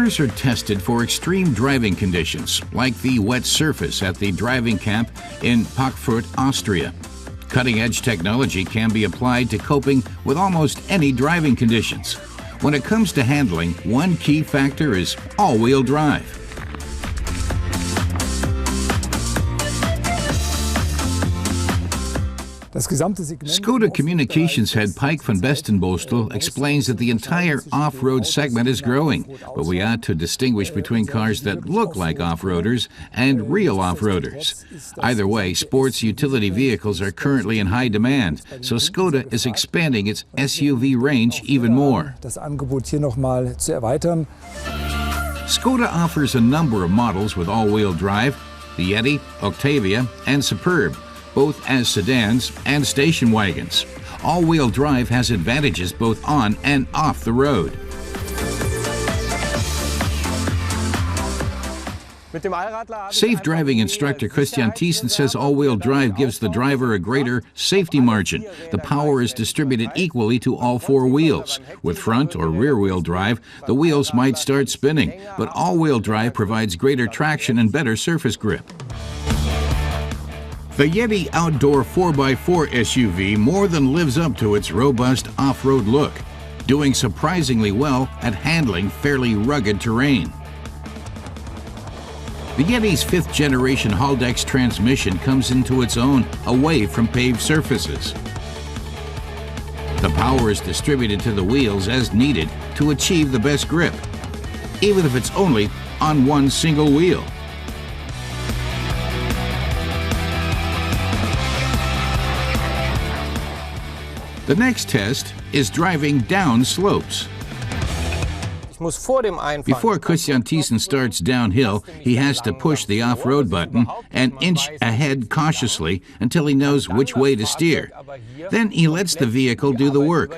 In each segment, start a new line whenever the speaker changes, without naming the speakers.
cars are tested for extreme driving conditions, like the wet surface at the driving camp in Frankfurt, Austria. Cutting-edge technology can be applied to coping with almost any driving conditions. When it comes to handling, one key factor is all-wheel drive. Skoda Communications head Pike van Bestenbostel explains that the entire off-road segment is growing, but we ought to distinguish between cars that look like off-roaders and real off-roaders. Either way, sports utility vehicles are currently in high demand, so Skoda is expanding its SUV range even more. Skoda offers a number of models with all-wheel drive: the Yeti, Octavia, and Superb, both as sedans and station wagons. All-wheel drive has advantages both on and off the road. Safe driving instructor Christian Thiessen says all-wheel drive gives the driver a greater safety margin. The power is distributed equally to all four wheels. With front or rear-wheel drive, the wheels might start spinning, but all-wheel drive provides greater traction and better surface grip. The Yeti Outdoor 4x4 SUV more than lives up to its robust off-road look, doing surprisingly well at handling fairly rugged terrain. The Yeti's 5th generation Haldex transmission comes into its own away from paved surfaces. The power is distributed to the wheels as needed to achieve the best grip, even if it's only on one single wheel. The next test is driving down slopes. Before Christian Thiessen starts downhill, he has to push the off-road button and inch ahead cautiously until he knows which way to steer. Then he lets the vehicle do the work.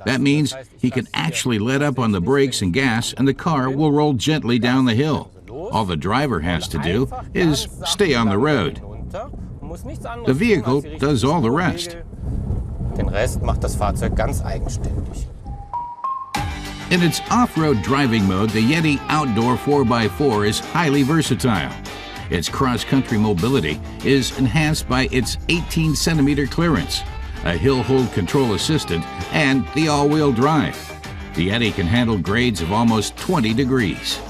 That means he can actually let up on the brakes and gas, and the car will roll gently down the hill. All the driver has to do is stay on the road. The vehicle does all the rest.
Den Rest macht das Fahrzeug ganz eigenständig.
In its off-road driving mode, the Yeti Outdoor 4x4 is highly versatile. Its cross-country mobility is enhanced by its 18-centimeter clearance, a hill hold control assistant, and the all-wheel drive. The Yeti can handle grades of almost 20 degrees.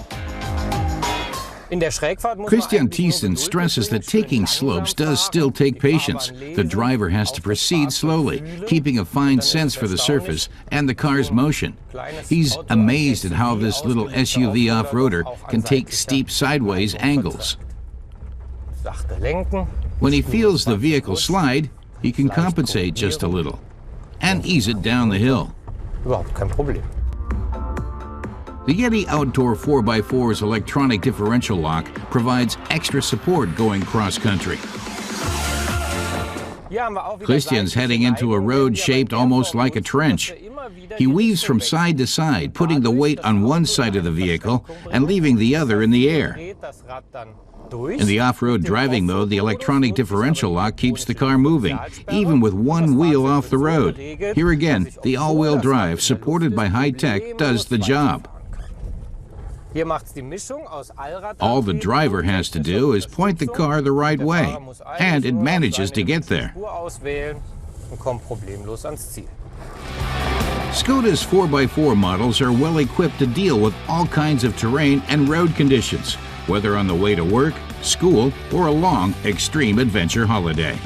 Christian Thiessen stresses that taking slopes does still take patience. The driver has to proceed slowly, keeping a fine sense for the surface and the car's motion. He's amazed at how this little SUV off-roader can take steep sideways angles. When he feels the vehicle slide, he can compensate just a little and ease it down the hill. The Yeti Outdoor 4x4's electronic differential lock provides extra support going cross-country. Christian's heading into a road shaped almost like a trench. He weaves from side to side, putting the weight on one side of the vehicle and leaving the other in the air. In the off-road driving mode, the electronic differential lock keeps the car moving, even with one wheel off the road. Here again, the all-wheel drive, supported by high-tech, does the job. All the driver has to do is point the car the right way, and it manages to get there. Skoda's 4x4 models are well equipped to deal with all kinds of terrain and road conditions, whether on the way to work, school, or a long, extreme adventure holiday.